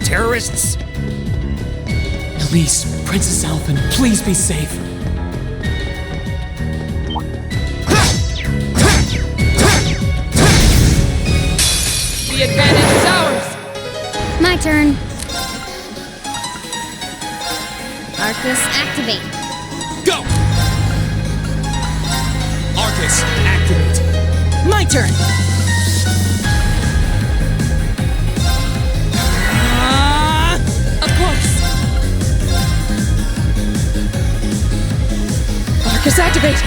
terrorists! Elise, Princess Alfin, please be safe. The advantage is ours! My turn. Arcus, activate. Go! Arcus, activate. My turn! Up close! Arcus, activate!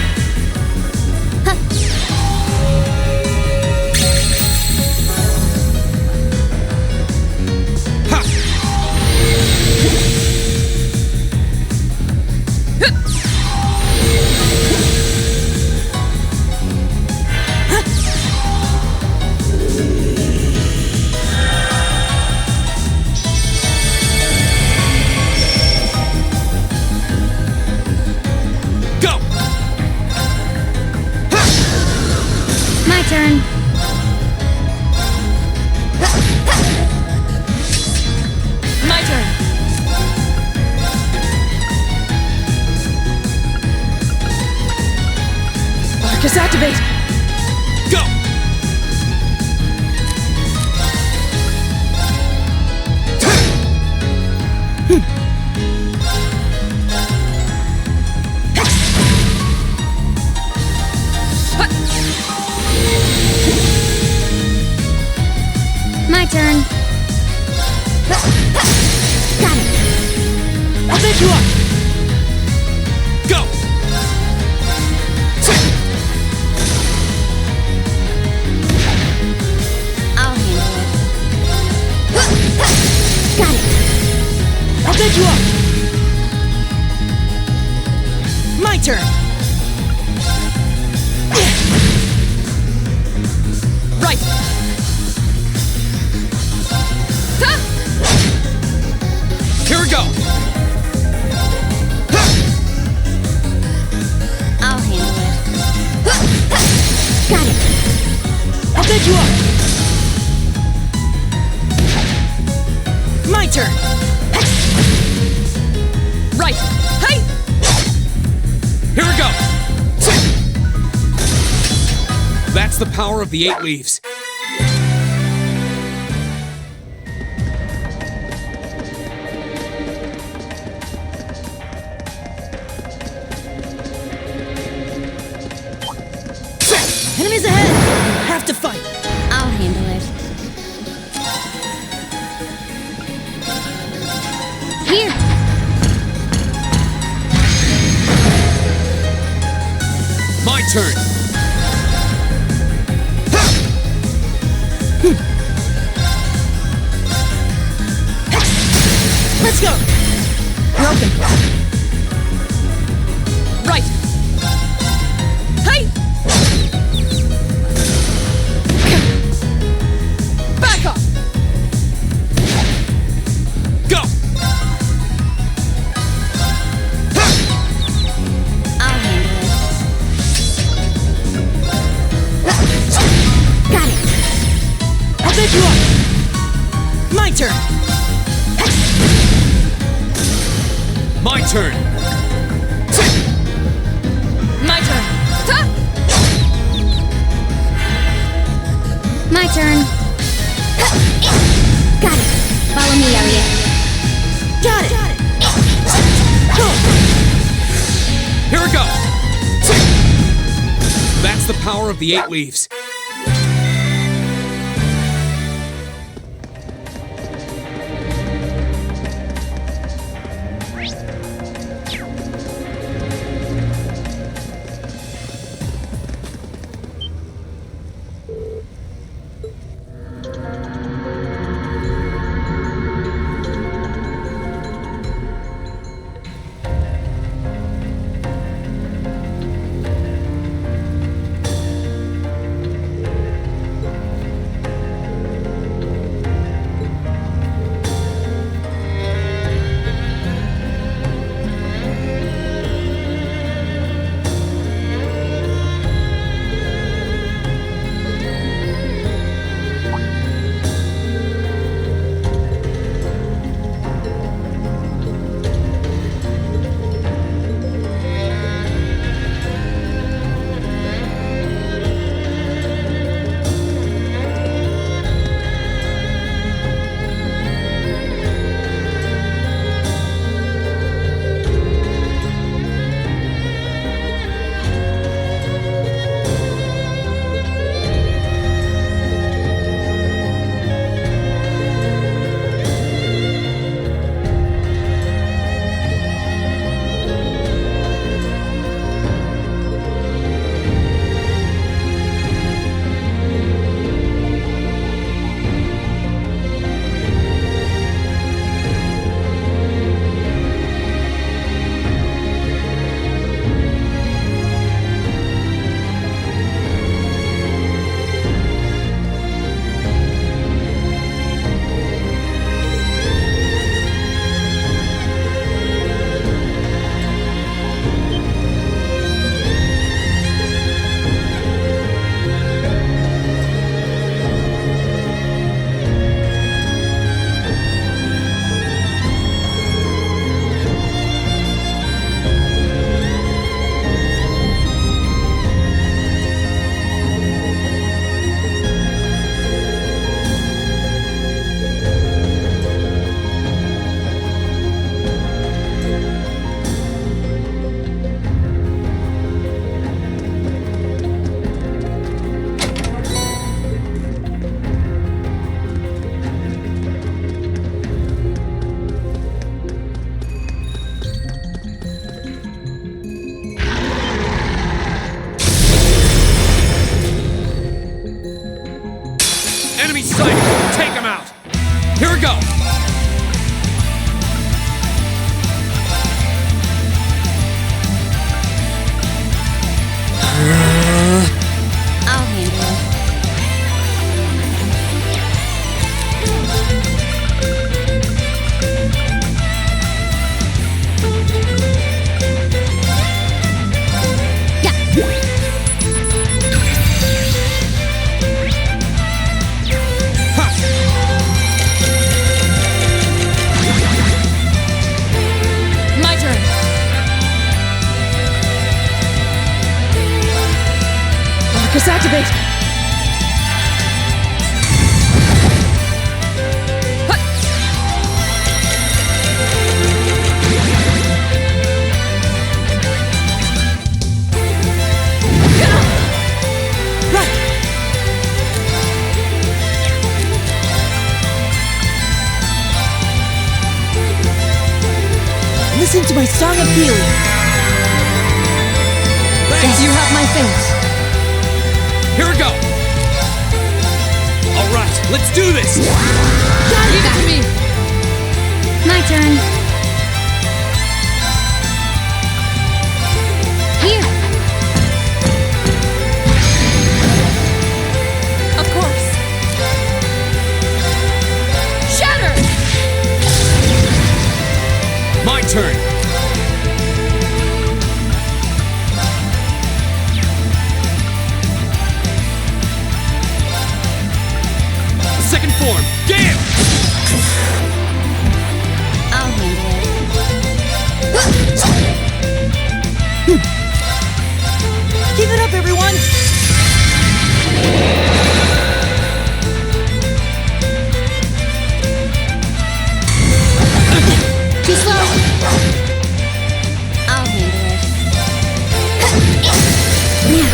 Turn. My turn. Arcus, activate. Go. My turn. Got it. I'll take you up. Go. I'll handle it. Got it. I'll take you up. My turn. bet you are! My turn! Right! Hey! Here we go! That's the power of the 8 leaves. Enemies ahead! You have to fight! I'll handle it. Here! My turn! Let's go! Broken. Right! Hey! Back off! Go! I'll handle it. Got it! I'll bet you are! My turn! My turn! My turn! My turn. Got it. Follow me, Elliot. Got it! Go! Here we go! That's the power of the 8 leaves. Disactivate! Hut. Right! Listen to my song of healing. Thanks. You have my faith. Here we go. All right, let's do this. Leave it to me. My turn. Here. Of course. Shatter! My turn. Second form, Gale! I'll handle it. Keep it up, everyone! Too slow. I'll handle it. Now.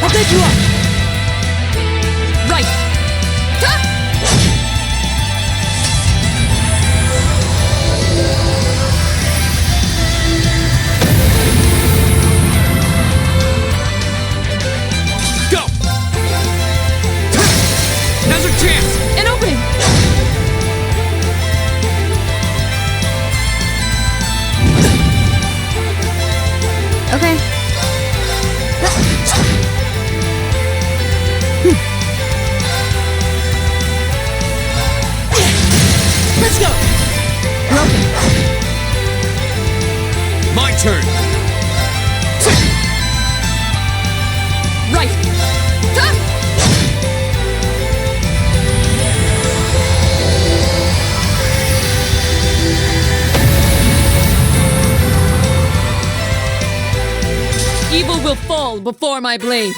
I'll get you up! Right! Ta! Go! Now's our chance! An opening! Okay. Let's go! Broken. My turn. Right! Ta! Evil will fall before my blade.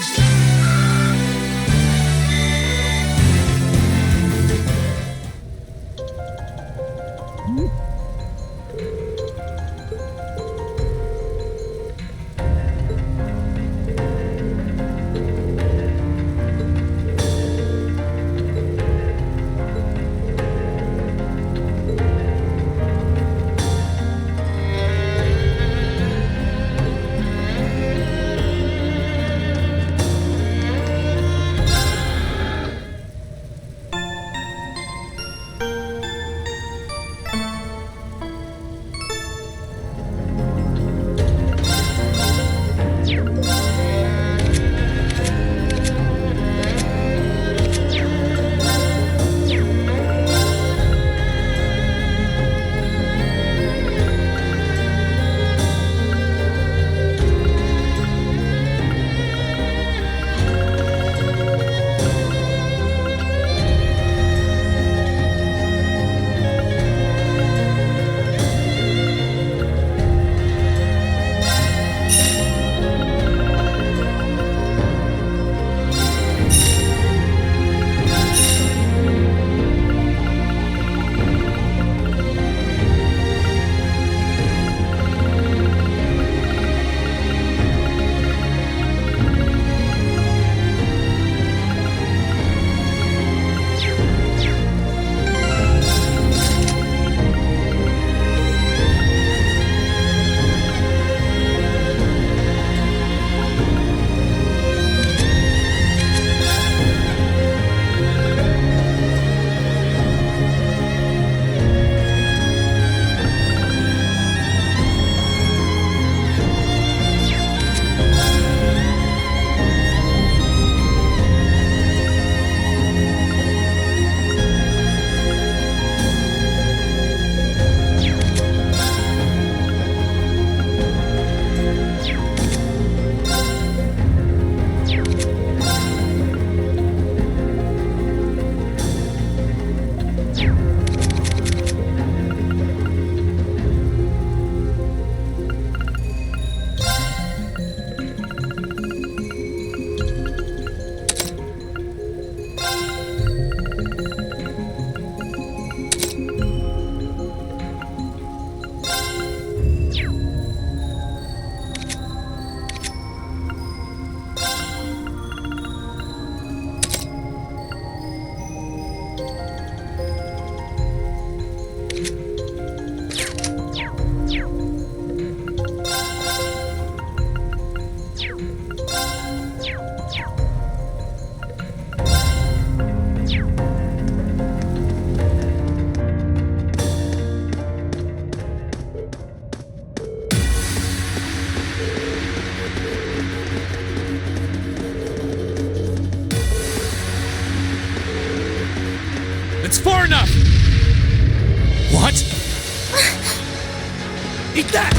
Eat that!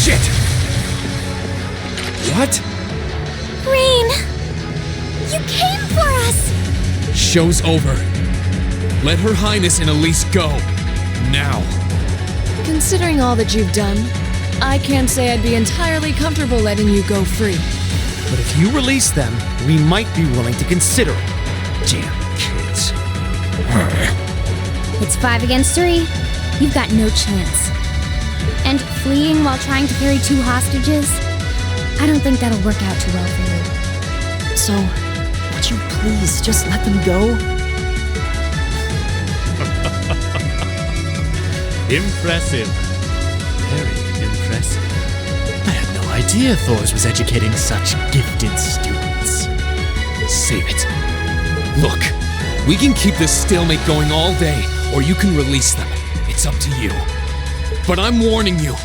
Shit! What? Rean! You came for us! Show's over. Let Her Highness and Elise go. Now. Considering all that you've done, I can't say I'd be entirely comfortable letting you go free. But if you release them, we might be willing to consider it. Damn kids. It's 5 against 3. You've got no chance. And fleeing while trying to carry 2 hostages? I don't think that'll work out too well for you. So, would you please just let them go? Impressive. Very impressive. I had no idea Thors was educating such gifted students. Save it. Look, we can keep this stalemate going all day, or you can release them. It's up to you. But I'm warning you,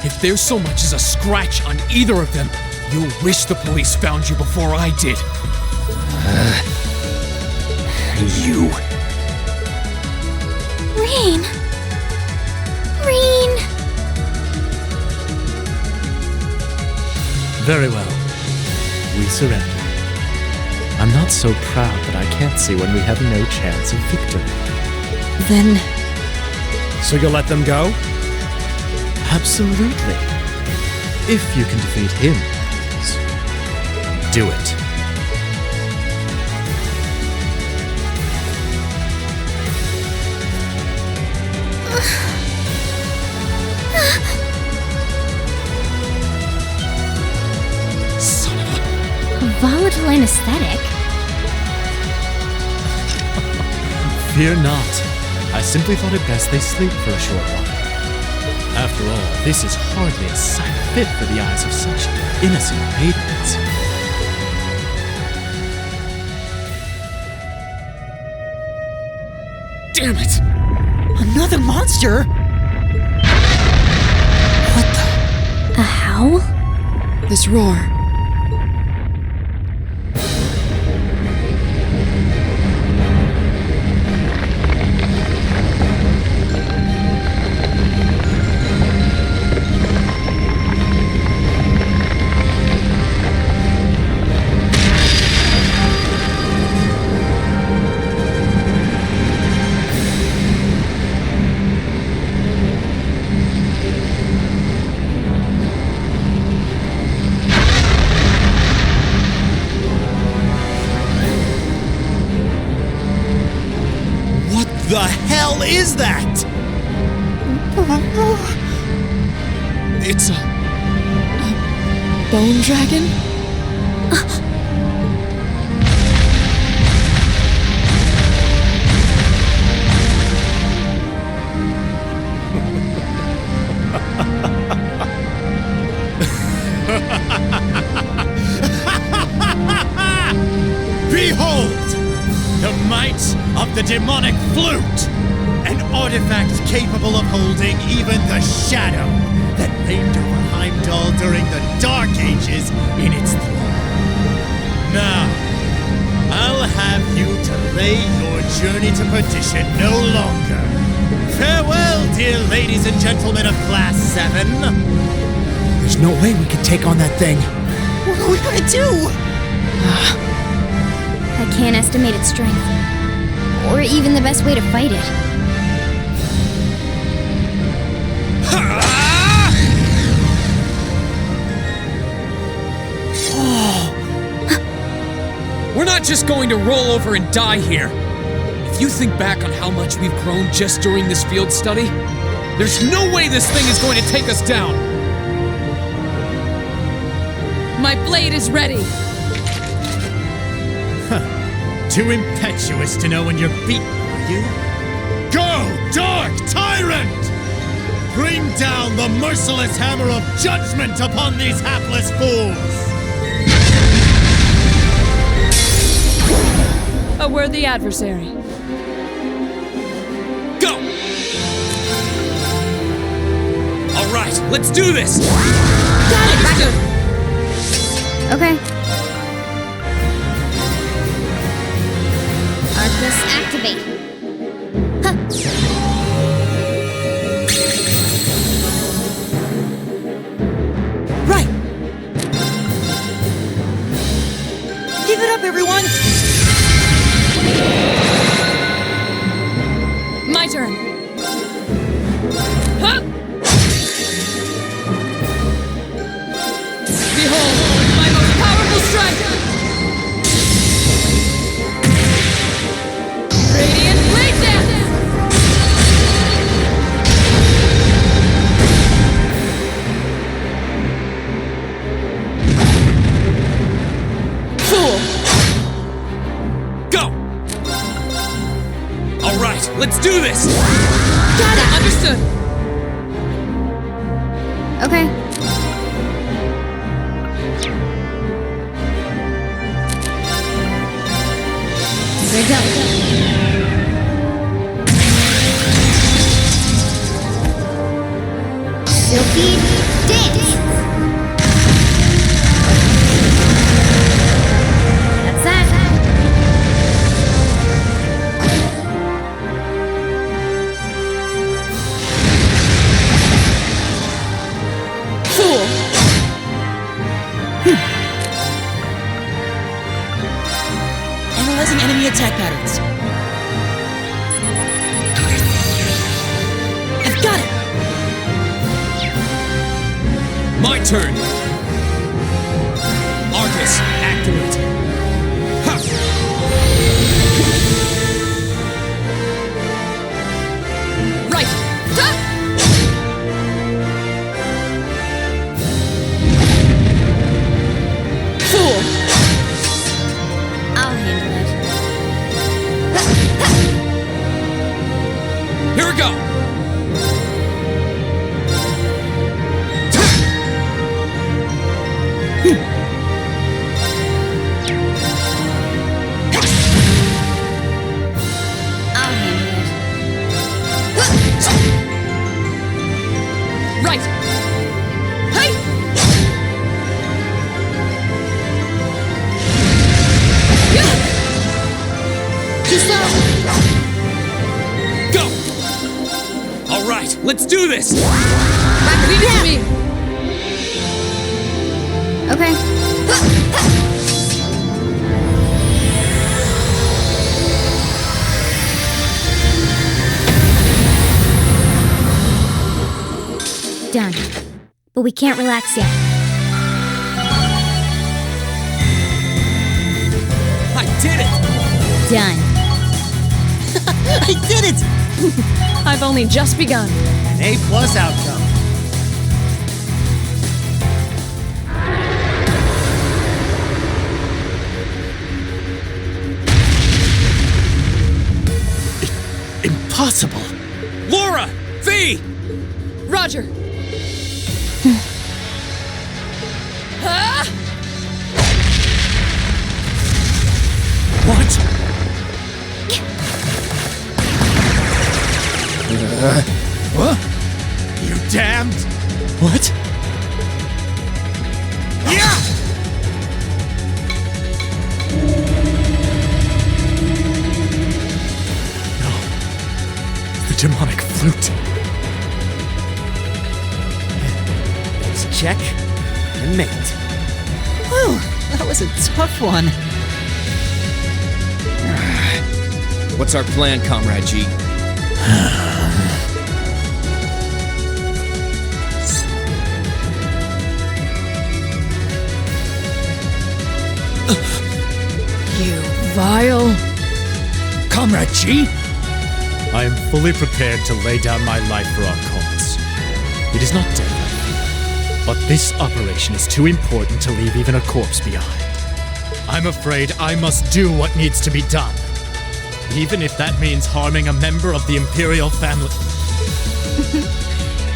if there's so much as a scratch on either of them, you'll wish the police found you before I did. You. Rean! Rean! Very well. We surrender. I'm not so proud that I can't see when we have no chance of victory. Then, So you'll let them go? Absolutely. If you can defeat him, do it. Son of a... A volatile anesthetic? Fear not. I simply thought it best they sleep for a short while. After all, this is hardly a sight fit for the eyes of such innocent maidens. Damn it! another monster? What the? A howl? This roar. The hell is that? It's a Bone dragon? Behold! The might of the demonic flute! An artifact capable of holding even the shadow that reigned over Heimdall during the Dark Ages in its thrall. Now, I'll have you delay your journey to perdition no longer. Farewell, dear ladies and gentlemen of Class 7. There's no way we can take on that thing. What are we gonna do? I can't estimate its strength. Or even the best way to fight it. We're not just going to roll over and die here. If you think back on how much we've grown just during this field study, there's no way this thing is going to take us down. My blade is ready. Too impetuous to know when you're beaten, are you? Go, Dark Tyrant! Bring down the merciless hammer of judgment upon these hapless fools! A worthy adversary. Go! All right, let's do this! Got it, Roger! Okay. Arcus activate. Huh. Let's do this! Got it! Understood! Okay. Here we go. Silky dance! That's that. Fool! Analyzing enemy attack patterns. I've got it! My turn! Arcus, activate! Ha! Right! Ha! Fool! I'll handle it. Here we go! I'll handle it. Right! Hey! Too slow! Go! Alright, let's do this! Leave it to me! Okay. Done. But we can't relax yet. I did it! Done. I did it! I've only just begun. An A+ outcome. Impossible. Laura! V! Roger! Ah! What? What? You damned! What? Yeah! No. The demonic flute. Let's check and mate. Whew, that was a tough one. What's our plan, Comrade G? You vile... Comrade G? I am fully prepared to lay down my life for our cause. It is not deadly, but this operation is too important to leave even a corpse behind. I'm afraid I must do what needs to be done, even if that means harming a member of the Imperial family.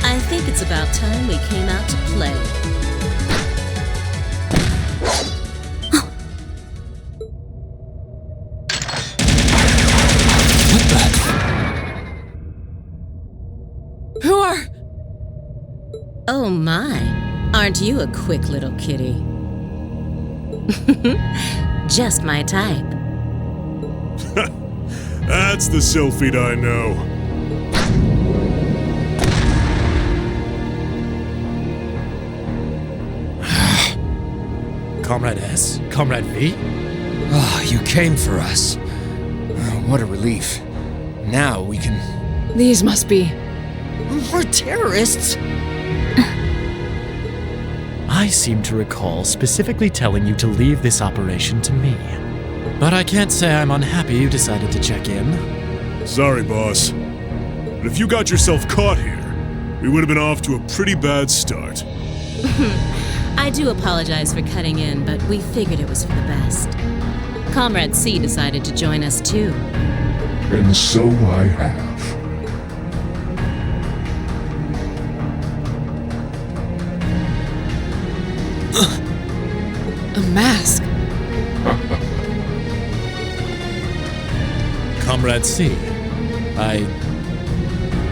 I think it's about time we came out to play. Who are... Oh my, aren't you a quick little kitty? Just my type. That's the Sylphid I know. Comrade S, Comrade V? Oh, you came for us. What a relief. Now we can... These must be... We're terrorists! I seem to recall specifically telling you to leave this operation to me. But I can't say I'm unhappy you decided to check in. Sorry, boss. But if you got yourself caught here, we would have been off to a pretty bad start. I do apologize for cutting in, but we figured it was for the best. Comrade C decided to join us too. And so I have. mask. Comrade C, I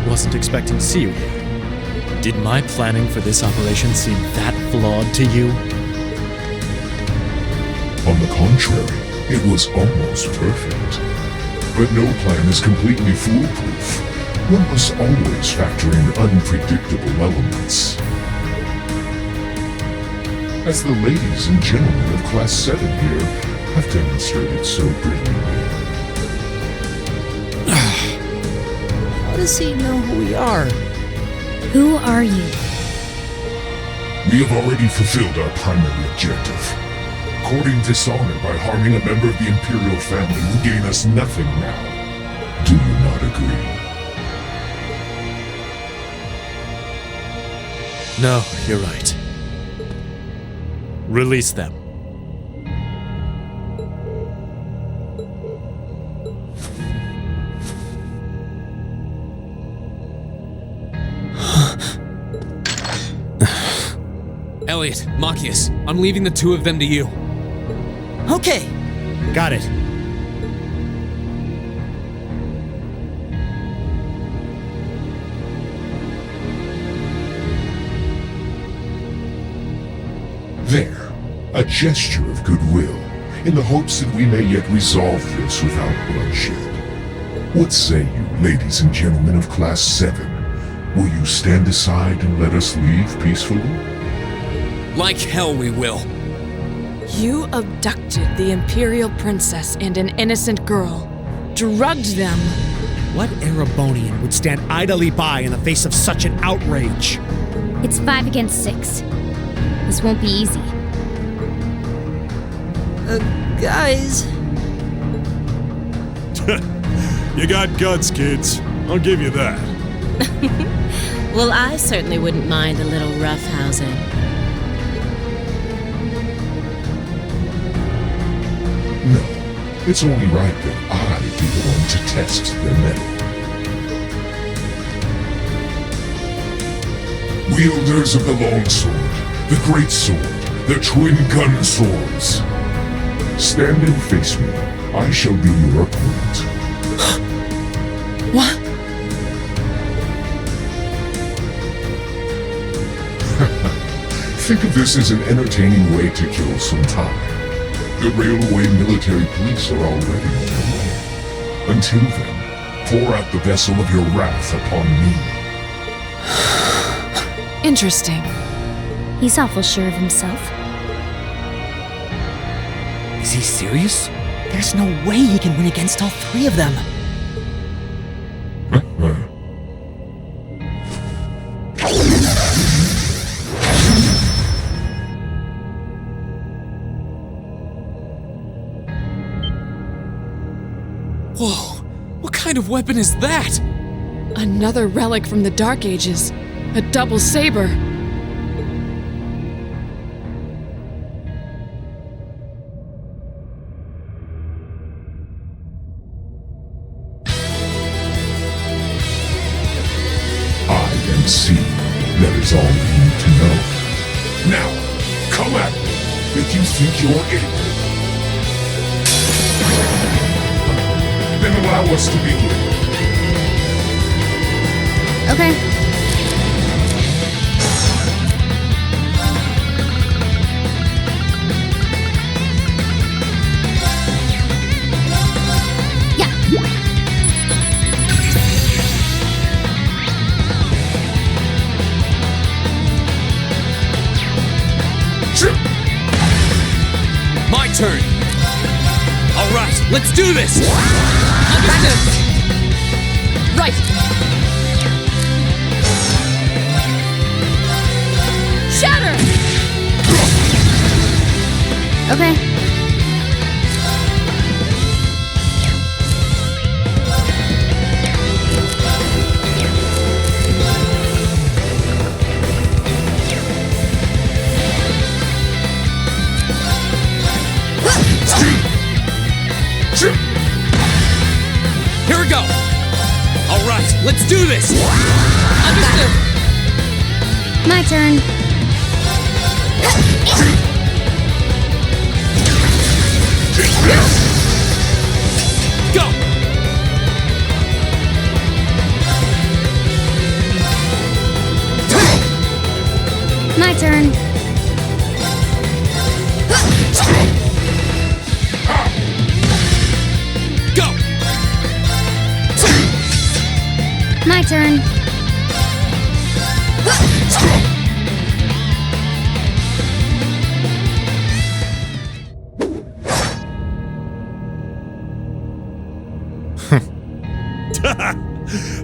wasn't expecting to see you here. Did my planning for this operation seem that flawed to you? On the contrary, it was almost perfect. But no plan is completely foolproof. One must always factor in unpredictable elements. As the ladies and gentlemen of Class 7 here have demonstrated so brilliantly. How does he know who we are? Who are you? We have already fulfilled our primary objective. Courting dishonor by harming a member of the Imperial family will gain us nothing now. Do you not agree? No, you're right. Release them. Elliot, Machias, I'm leaving the two of them to you. Okay. Got it. There, a gesture of goodwill, in the hopes that we may yet resolve this without bloodshed. What say you, ladies and gentlemen of Class 7? Will you stand aside and let us leave peacefully? Like hell we will. You abducted the Imperial Princess and an innocent girl. Drugged them. What Erebonian would stand idly by in the face of such an outrage? It's 5 against 6. This won't be easy. Guys. You got guts, kids. I'll give you that. Well, I certainly wouldn't mind a little roughhousing. No, it's only right that I be the one to test their mettle. Wielders of the longsword, the great sword, the twin gun swords. Stand and face me. I shall be your opponent. What? Think of this as an entertaining way to kill some time. The railway military police are already on their way. Until then, pour out the vessel of your wrath upon me. Interesting. He's awful sure of himself. Is he serious? There's no way he can win against all 3 of them. Whoa, what kind of weapon is that? Another relic from the Dark Ages. A double saber. See, that is all you need to know. Now, come at me if you think you're able. Then allow us to begin. Okay. My turn. All right, let's do this. Understood. Right. Shatter. Okay. Here we go. All right, let's do this. Understood. My turn. Go! My turn. Go! My turn.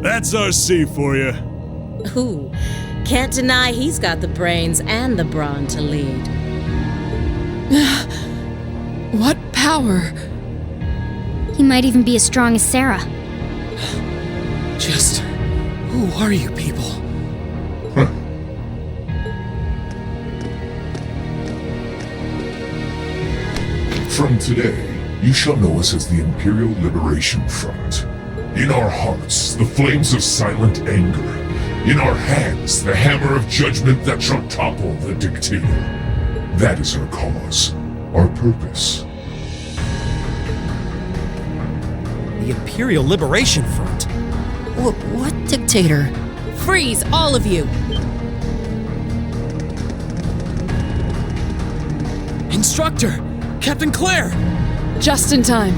That's RC for you. Ooh, can't deny he's got the brains and the brawn to lead. What power? He might even be as strong as Sara. Just, who are you people? From today, you shall know us as the Imperial Liberation Front. In our hearts, the flames of silent anger. In our hands, the hammer of judgment that shall topple the dictator. That is our cause, our purpose. The Imperial Liberation Front? What dictator? Freeze, all of you! Instructor! Captain Claire! Just in time.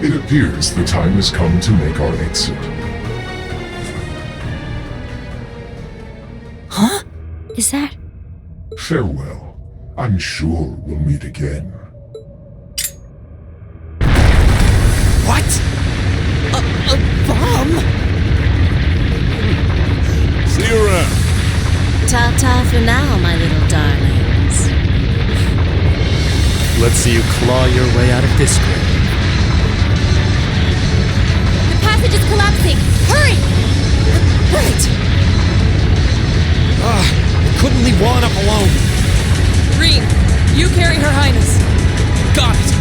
It appears the time has come to make our exit. Huh? Is that? Farewell. I'm sure we'll meet again. What? A bomb? See you around. Ta-ta for now, my little darlings. Let's see you claw your way out of this grave. The passage is collapsing! Hurry! Right! I couldn't leave Juan up alone. Rean, you carry Her Highness. Got it!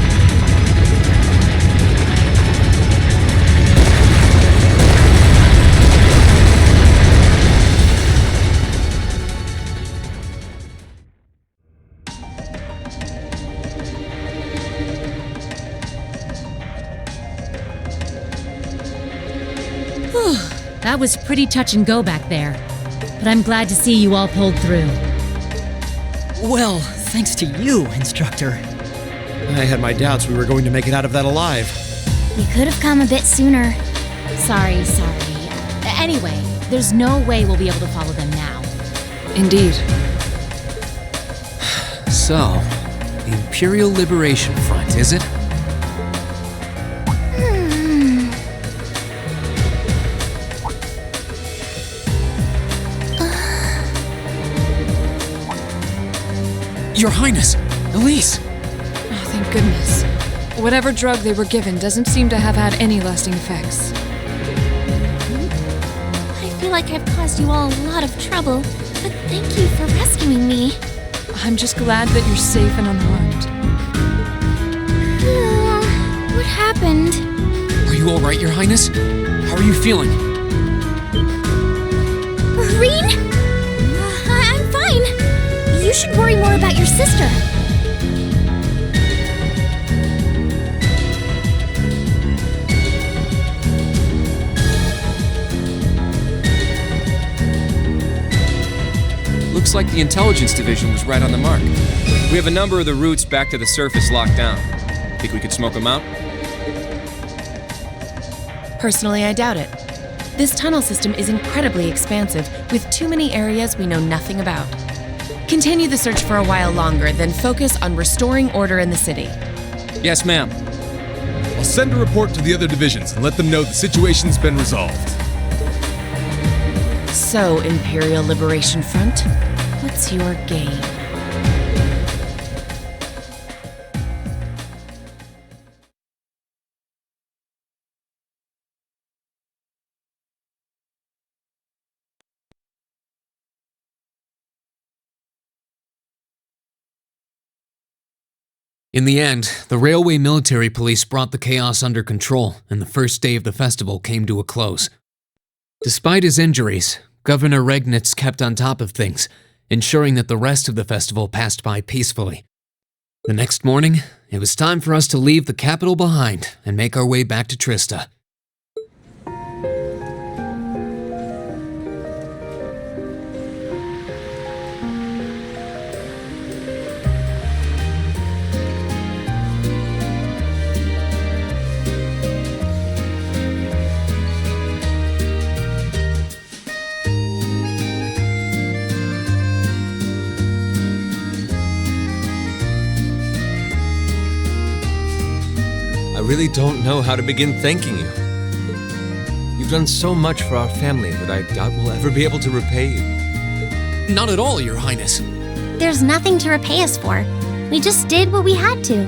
That was pretty touch and go back there. But I'm glad to see you all pulled through. Well, thanks to you, Instructor. I had my doubts we were going to make it out of that alive. You could have come a bit sooner. Sorry. Anyway, there's no way we'll be able to follow them now. Indeed. So, the Imperial Liberation Front, is it? Your Highness, Elise! Oh, thank goodness. Whatever drug they were given doesn't seem to have had any lasting effects. I feel like I've caused you all a lot of trouble, but thank you for rescuing me. I'm just glad that you're safe and unharmed. What happened? Are you alright, Your Highness? How are you feeling? Rean? I'm fine. You should worry more about your sister. Looks like the intelligence division was right on the mark. We have a number of the routes back to the surface locked down. Think we could smoke them out? Personally, I doubt it. This tunnel system is incredibly expansive, with too many areas we know nothing about. Continue the search for a while longer, then focus on restoring order in the city. Yes, ma'am. I'll send a report to the other divisions and let them know the situation's been resolved. So, Imperial Liberation Front, what's your game? In the end, the railway military police brought the chaos under control, and the first day of the festival came to a close. Despite his injuries, Governor Regnitz kept on top of things, ensuring that the rest of the festival passed by peacefully. The next morning, It was time for us to leave the capital behind and make our way back to Trista. I really don't know how to begin thanking you. You've done so much for our family that I doubt we'll ever be able to repay you. Not at all, Your Highness. There's nothing to repay us for. We just did what we had to.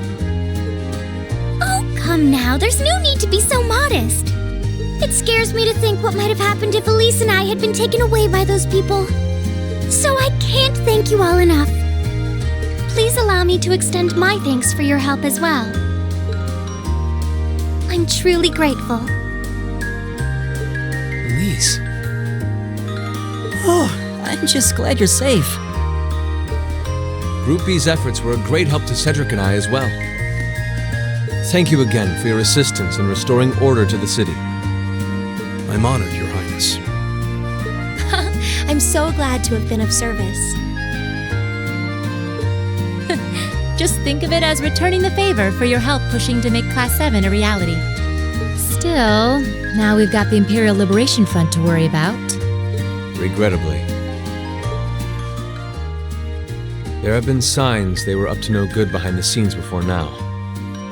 Oh, come now. There's no need to be so modest. It scares me to think what might have happened if Elise and I had been taken away by those people. So I can't thank you all enough. Please allow me to extend my thanks for your help as well. I'm truly grateful. Elise. Oh, I'm just glad you're safe. Group B's efforts were a great help to Cedric and I as well. Thank you again for your assistance in restoring order to the city. I'm honored, Your Highness. I'm so glad to have been of service. Just think of it as returning the favor for your help pushing to make Class 7 a reality. Still, now we've got the Imperial Liberation Front to worry about. Regrettably. There have been signs they were up to no good behind the scenes before now.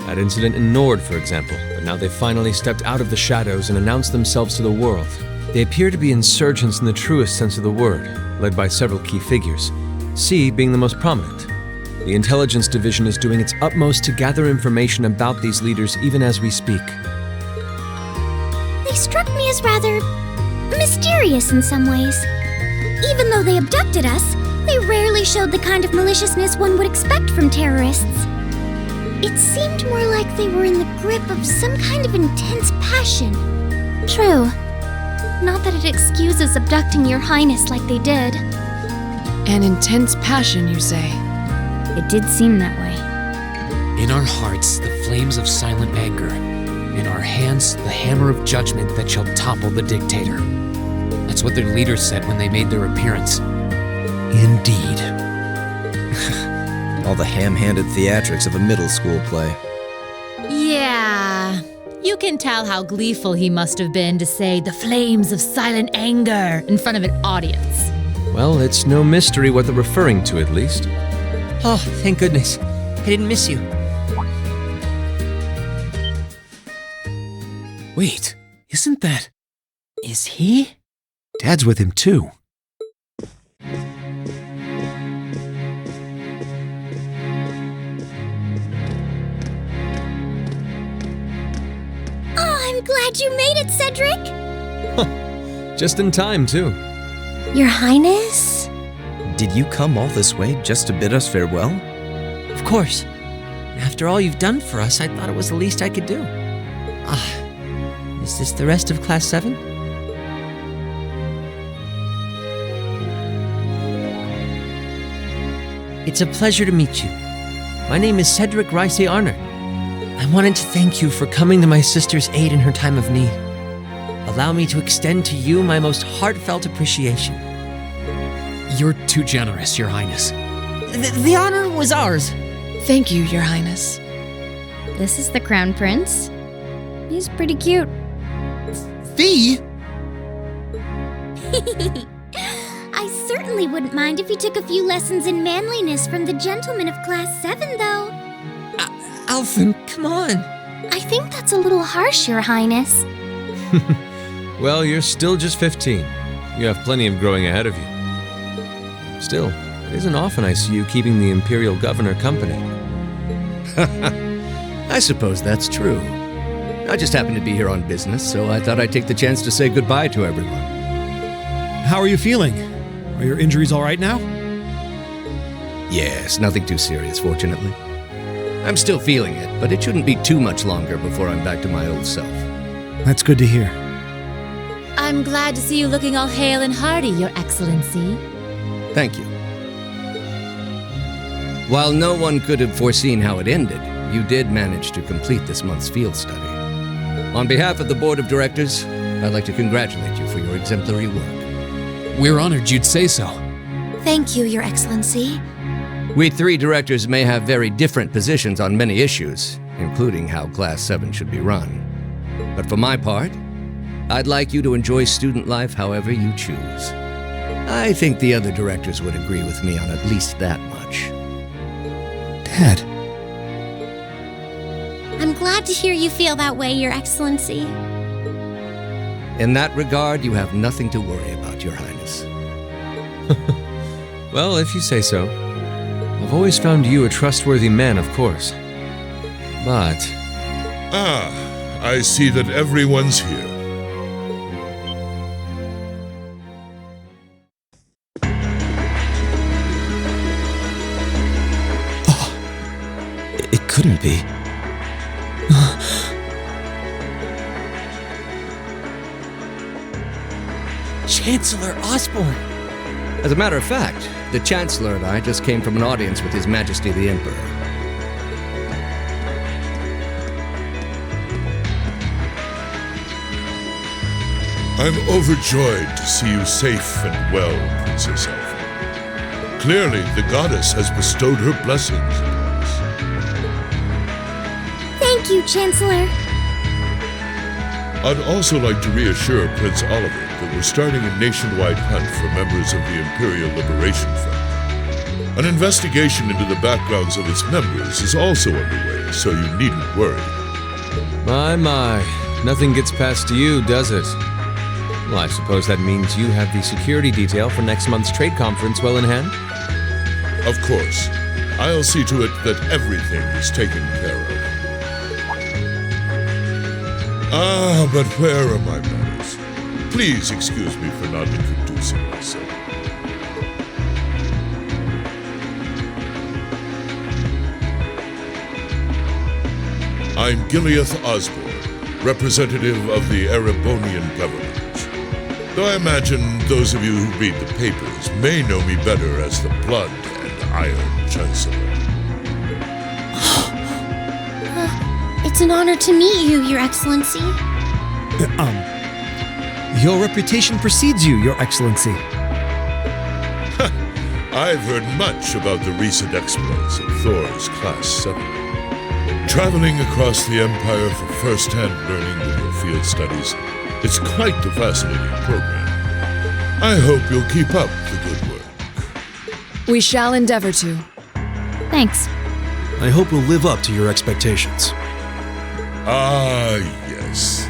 That incident in Nord, for example, but now they've finally stepped out of the shadows and announced themselves to the world. They appear to be insurgents in the truest sense of the word, led by several key figures, C being the most prominent. The Intelligence Division is doing its utmost to gather information about these leaders even as we speak. They struck me as rather mysterious in some ways. Even though they abducted us, they rarely showed the kind of maliciousness one would expect from terrorists. It seemed more like they were in the grip of some kind of intense passion. True. Not that it excuses abducting Your Highness like they did. An intense passion, you say? It did seem that way. In our hearts, the flames of silent anger. In our hands, the hammer of judgment that shall topple the dictator. That's what their leaders said when they made their appearance. Indeed. All the ham-handed theatrics of a middle school play. Yeah. You can tell how gleeful he must have been to say the flames of silent anger in front of an audience. Well, it's no mystery what they're referring to, at least. Oh, thank goodness. I didn't miss you. Wait, isn't that... Is he? Dad's with him too. I'm glad you made it, Cedric! Just in time, too. Your Highness? Did you come all this way just to bid us farewell? Of course. After all you've done for us, I thought it was the least I could do. Is this the rest of Class 7? It's a pleasure to meet you. My name is Cedric Rice Arner. I wanted to thank you for coming to my sister's aid in her time of need. Allow me to extend to you my most heartfelt appreciation. You're too generous, Your Highness. The honor was ours. Thank you, Your Highness. This is the Crown Prince. He's pretty cute. Fee? I certainly wouldn't mind if he took a few lessons in manliness from the gentlemen of Class 7, though. Alfin, come on. I think that's a little harsh, Your Highness. Well, you're still just 15. You have plenty of growing ahead of you. Still, it isn't often I see you keeping the Imperial Governor company. I suppose that's true. I just happened to be here on business, so I thought I'd take the chance to say goodbye to everyone. How are you feeling? Are your injuries all right now? Yes, nothing too serious, fortunately. I'm still feeling it, but it shouldn't be too much longer before I'm back to my old self. That's good to hear. I'm glad to see you looking all hale and hearty, Your Excellency. Thank you. While no one could have foreseen how it ended, you did manage to complete this month's field study. On behalf of the Board of Directors, I'd like to congratulate you for your exemplary work. We're honored you'd say so. Thank you, Your Excellency. We 3 directors may have very different positions on many issues, including how Class 7 should be run. But for my part, I'd like you to enjoy student life however you choose. I think the other directors would agree with me on at least that much. Dad. I'm glad to hear you feel that way, Your Excellency. In that regard, you have nothing to worry about, Your Highness. Well, if you say so. I've always found you a trustworthy man, of course. But... Ah, I see that everyone's here. It couldn't be. Chancellor Osborne! As a matter of fact, the Chancellor and I just came from an audience with His Majesty the Emperor. I'm overjoyed to see you safe and well, Princess Alfin. Clearly, the goddess has bestowed her blessings upon us. Thank you, Chancellor. I'd also like to reassure Prince Oliver that we're starting a nationwide hunt for members of the Imperial Liberation Front. An investigation into the backgrounds of its members is also underway, so you needn't worry. My, nothing gets past you, does it? Well, I suppose that means you have the security detail for next month's trade conference well in hand? Of course. I'll see to it that everything is taken care of. Ah, but where are my manners? Please excuse me for not introducing myself. I'm Gileath Osborne, representative of the Erebonian government. Though I imagine those of you who read the papers may know me better as the Blood and Iron Chancellor. It's an honor to meet you, Your Excellency. Your reputation precedes you, Your Excellency. I've heard much about the recent exploits of Thors Class 7. Traveling across the Empire for first-hand learning with your field studies, it's quite a fascinating program. I hope you'll keep up the good work. We shall endeavor to. Thanks. I hope we'll live up to your expectations. Ah, yes.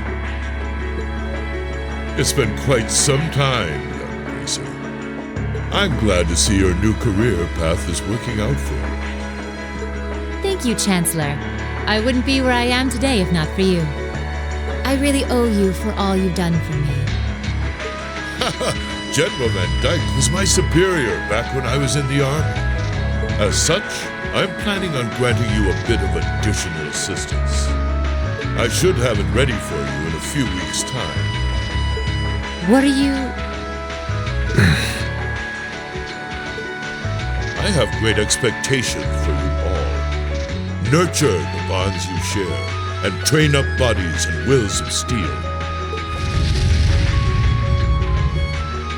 It's been quite some time, young Racer. I'm glad to see your new career path is working out for you. Thank you, Chancellor. I wouldn't be where I am today if not for you. I really owe you for all you've done for me. General Van Dyke was my superior back when I was in the Army. As such, I'm planning on granting you a bit of additional assistance. I should have it ready for you in a few weeks' time. What are you... I have great expectations for you all. Nurture the bonds you share, and train up bodies and wills of steel.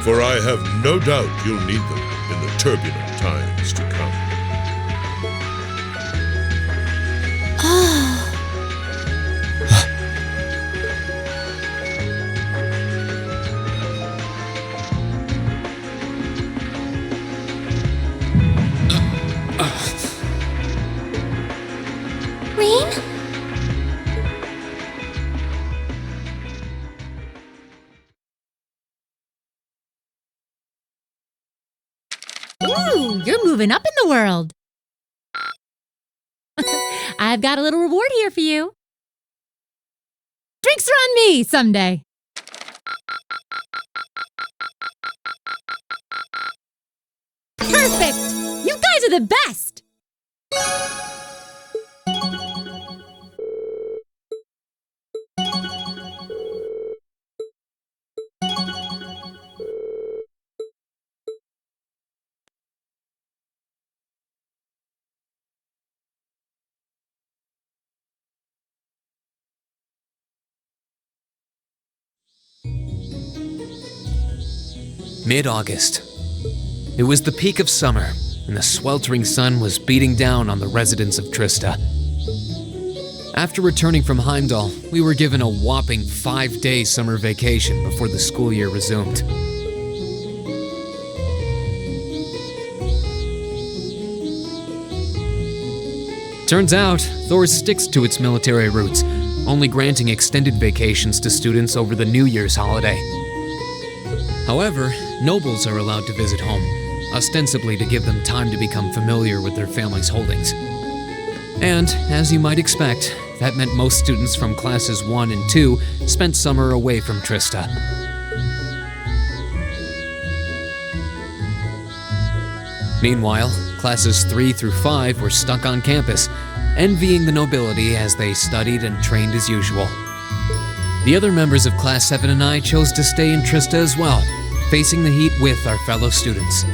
For I have no doubt you'll need them in the turbulent times to come. Rean? Ooh, you're moving up in the world. I've got a little reward here for you. Drinks are on me someday. Perfect! You guys are the best! Mid-August. It was the peak of summer, and the sweltering sun was beating down on the residents of Trista. After returning from Heimdall, we were given a whopping 5-day summer vacation before the school year resumed. Turns out, Thors sticks to its military roots, only granting extended vacations to students over the New Year's holiday. However, nobles are allowed to visit home, ostensibly to give them time to become familiar with their family's holdings. And, as you might expect, that meant most students from classes 1 and 2 spent summer away from Trista. Meanwhile, classes 3 through 5 were stuck on campus, envying the nobility as they studied and trained as usual. The other members of Class 7 and I chose to stay in Trista as well, facing the heat with our fellow students.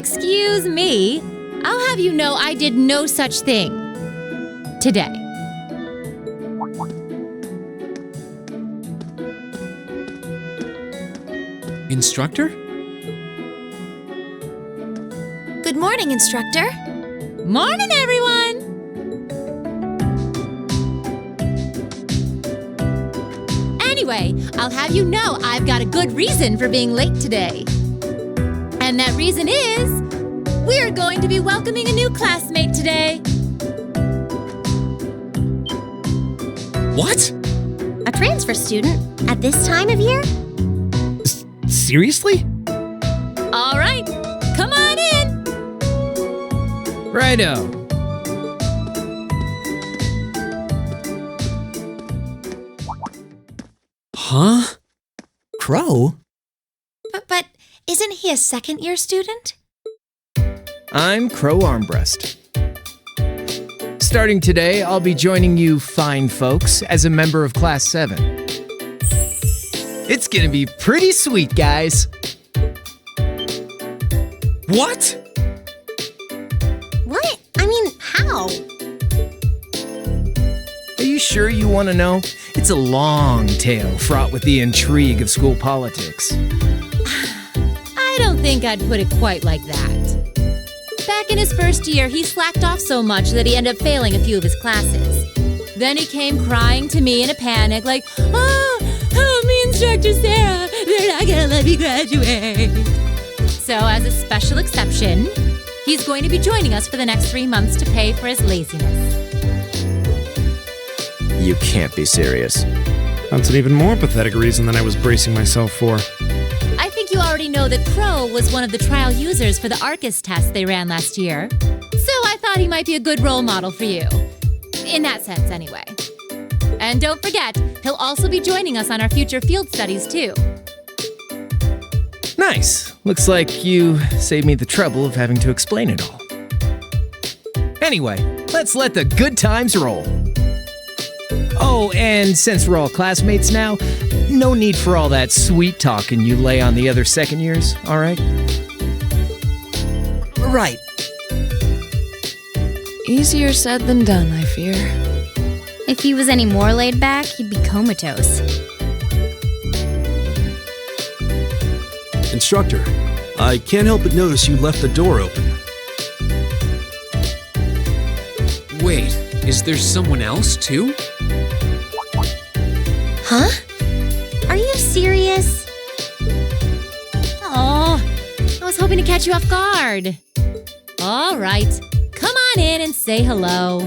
Excuse me. I'll have you know I did no such thing. Today. Instructor? Good morning, Instructor. Morning, everyone! Anyway, I'll have you know I've got a good reason for being late today. And that reason is, we're going to be welcoming a new classmate today. What? A transfer student at this time of year? Seriously? All right, come on in. Righto. Huh? Crow? But isn't he a second-year student? I'm Crow Armbrust. Starting today, I'll be joining you fine folks as a member of Class 7. It's gonna be pretty sweet, guys. What? What? I mean, how? Are you sure you want to know? It's a long tale fraught with the intrigue of school politics. I don't think I'd put it quite like that. Back in his first year, he slacked off so much that he ended up failing a few of his classes. Then he came crying to me in a panic like, "Oh, me Instructor Sara, they're not gonna let me graduate." So as a special exception, he's going to be joining us for the next 3 months to pay for his laziness. You can't be serious. That's an even more pathetic reason than I was bracing myself for. I think you already know that Crow was one of the trial users for the Arcus test they ran last year. So I thought he might be a good role model for you. In that sense, anyway. And don't forget, he'll also be joining us on our future field studies, too. Nice. Looks like you saved me the trouble of having to explain it all. Anyway, let's let the good times roll. Oh, and since we're all classmates now, no need for all that sweet talking you lay on the other second years, all right? Right. Easier said than done, I fear. If he was any more laid back, he'd be comatose. Instructor, I can't help but notice you left the door open. Wait, is there someone else too? Huh? Are you serious? Oh, I was hoping to catch you off guard. All right, come on in and say hello.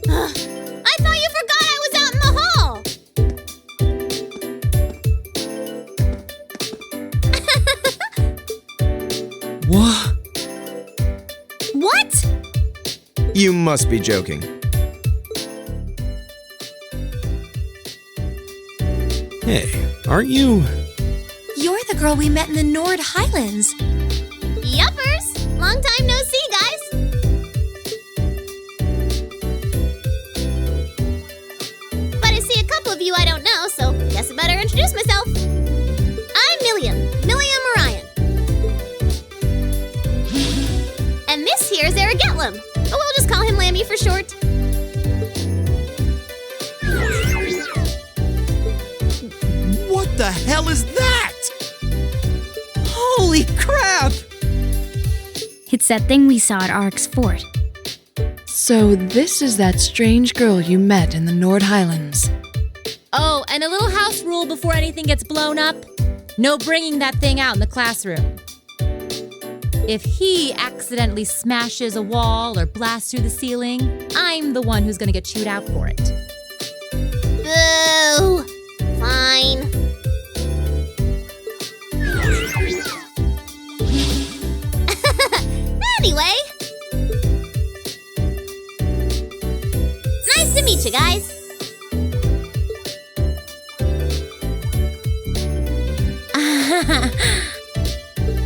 I thought you forgot I was out in the hall! What? What? You must be joking. Hey, aren't you? You're the girl we met in the Nord Highlands. Yuppers! Long time no see, guys! But I see a couple of you I don't know, so guess I better introduce myself. I'm Millium Orion. And this here's Erigetlum, but we'll just call him Lammy for short. What the hell is that? Holy crap! It's that thing we saw at Ark's fort. So this is that strange girl you met in the Nord Highlands. Oh, and a little house rule before anything gets blown up. No bringing that thing out in the classroom. If he accidentally smashes a wall or blasts through the ceiling, I'm the one who's gonna get chewed out for it. Boo! Fine. Anyway. Nice to meet you guys.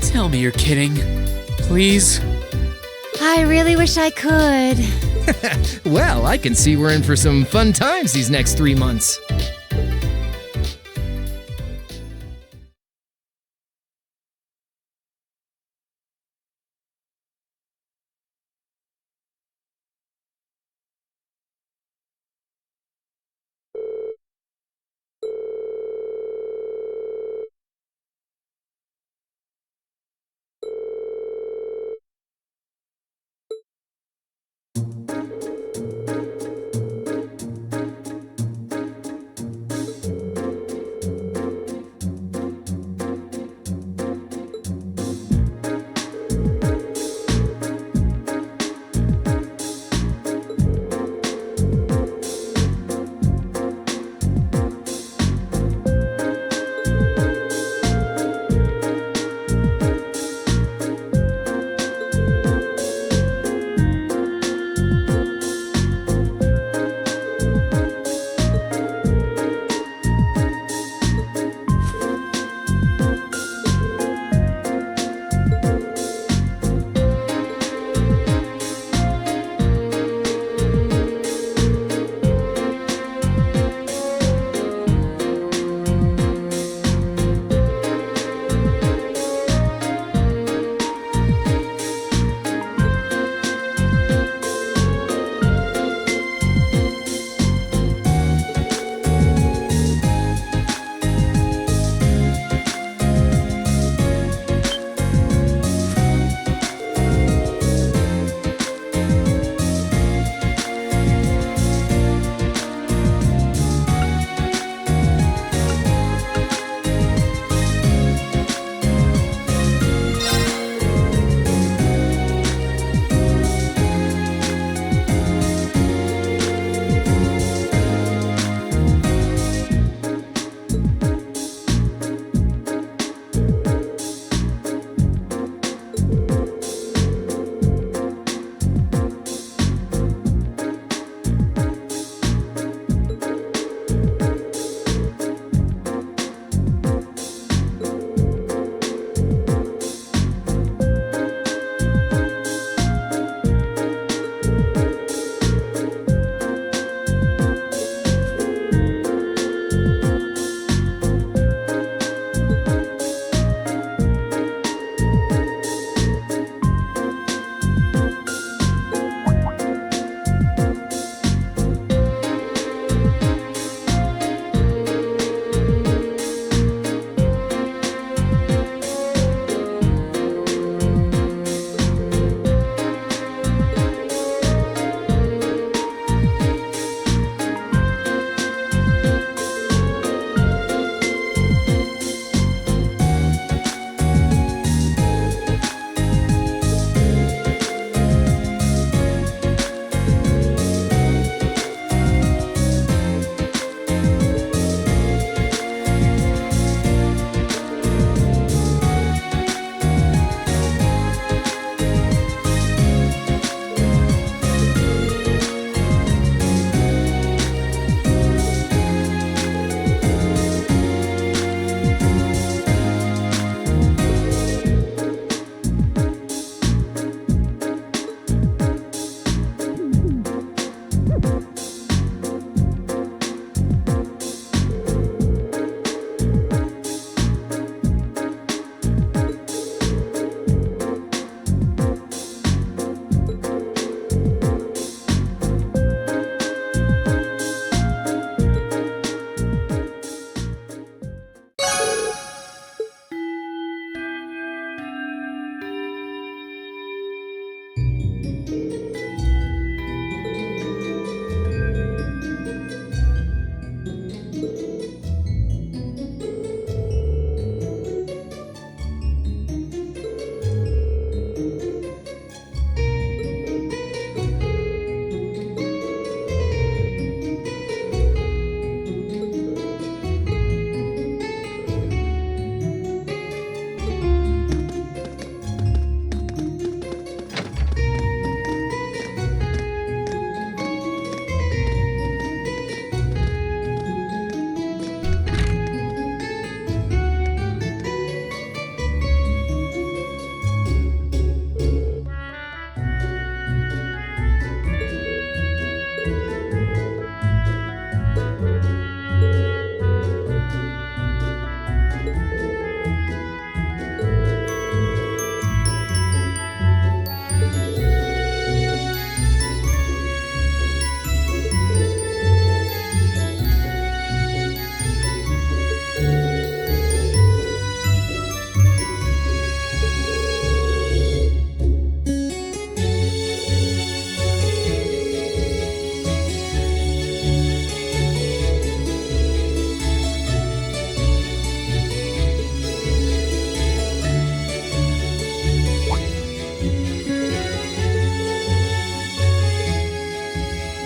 Tell me you're kidding. Please? I really wish I could. Well, I can see we're in for some fun times these next 3 months.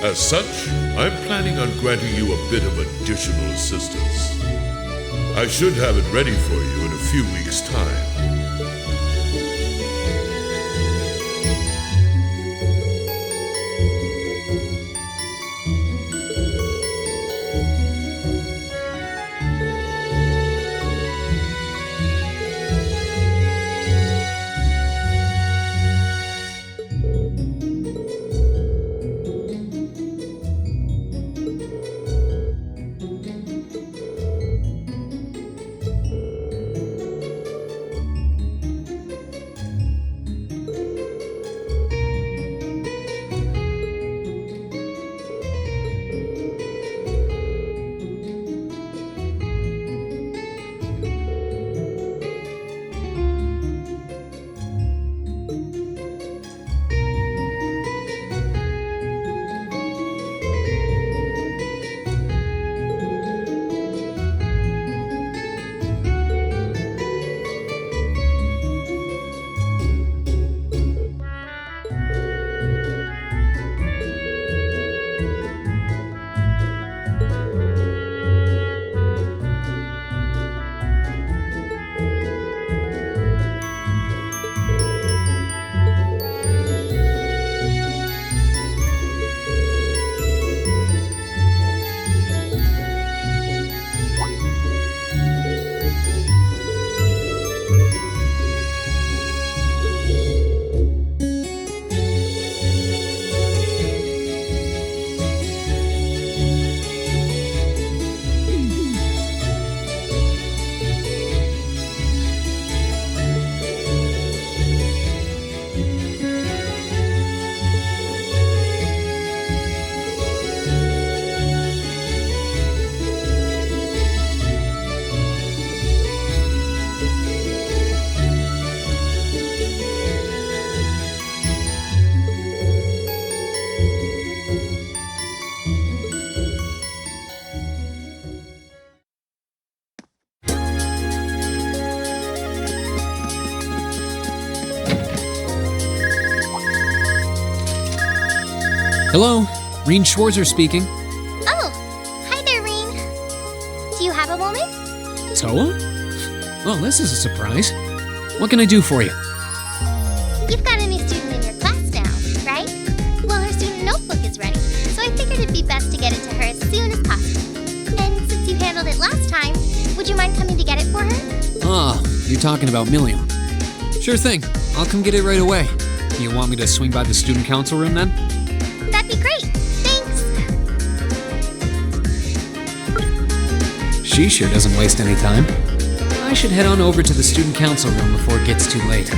As such, I'm planning on granting you a bit of additional assistance. I should have it ready for you in a few weeks' time. Hello, Rean Schwarzer speaking. Oh, hi there, Rean. Do you have a moment? Towa? Well, this is a surprise. What can I do for you? You've got a new student in your class now, right? Well, her student notebook is ready, so I figured it'd be best to get it to her as soon as possible. And since you handled it last time, would you mind coming to get it for her? Ah, you're talking about Millium. Sure thing. I'll come get it right away. You want me to swing by the student council room then? That'd be great. Thanks. she sure doesn't waste any time. I should head on over to the student council room before it gets too late.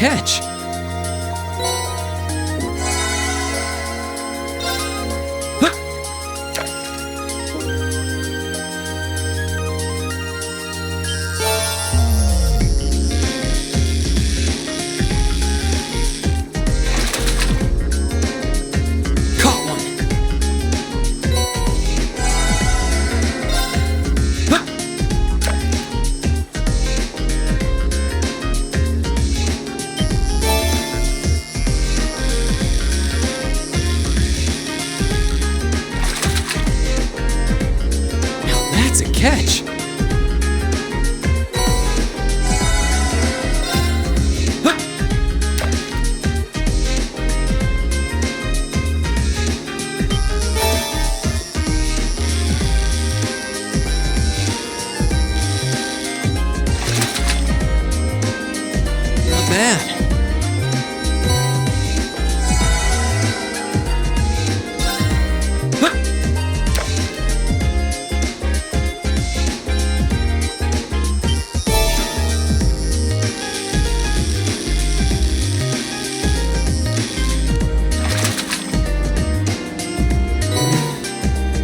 catch? Catch. Not bad.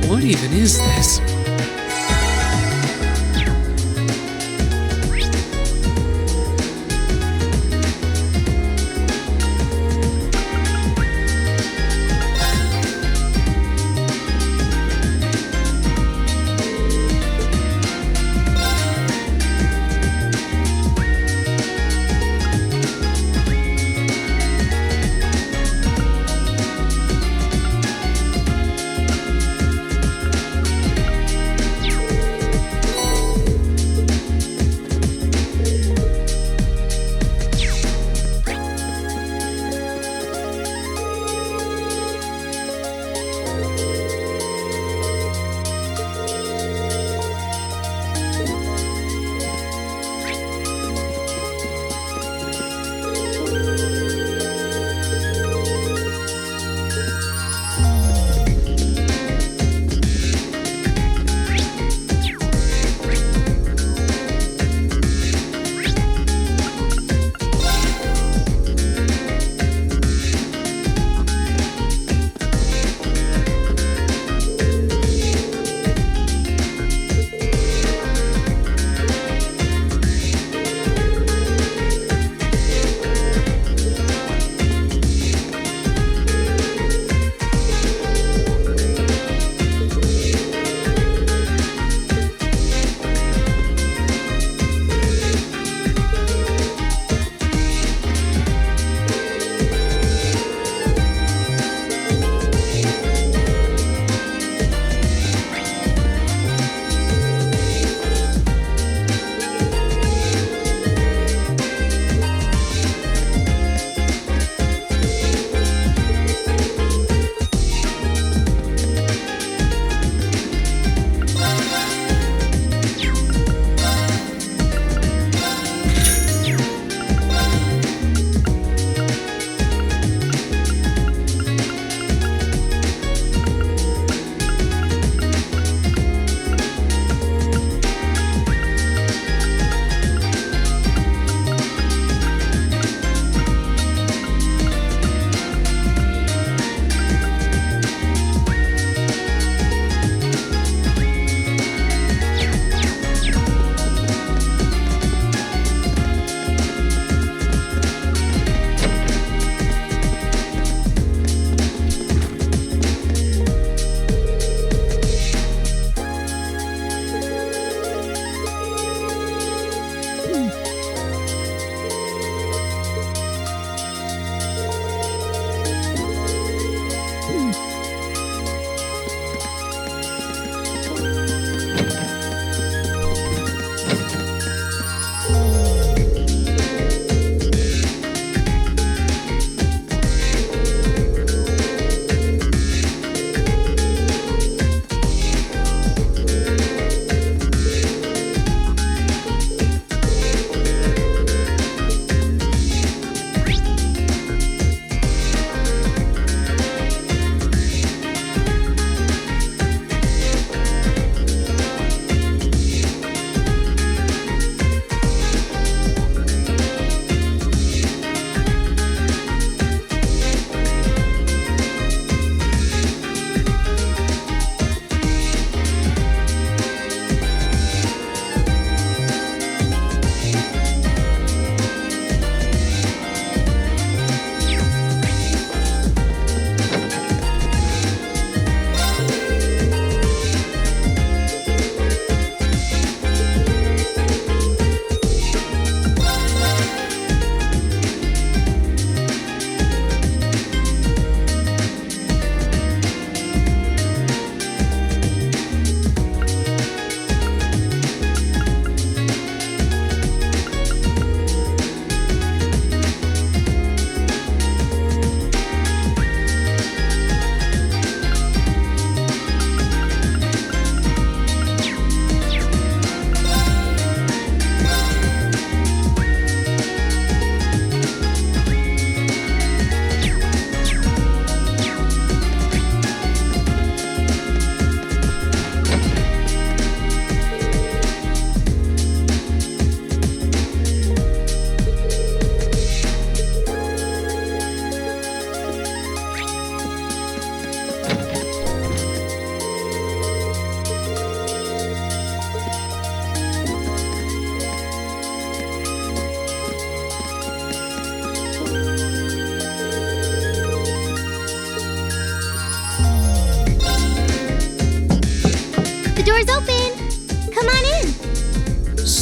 What even is this?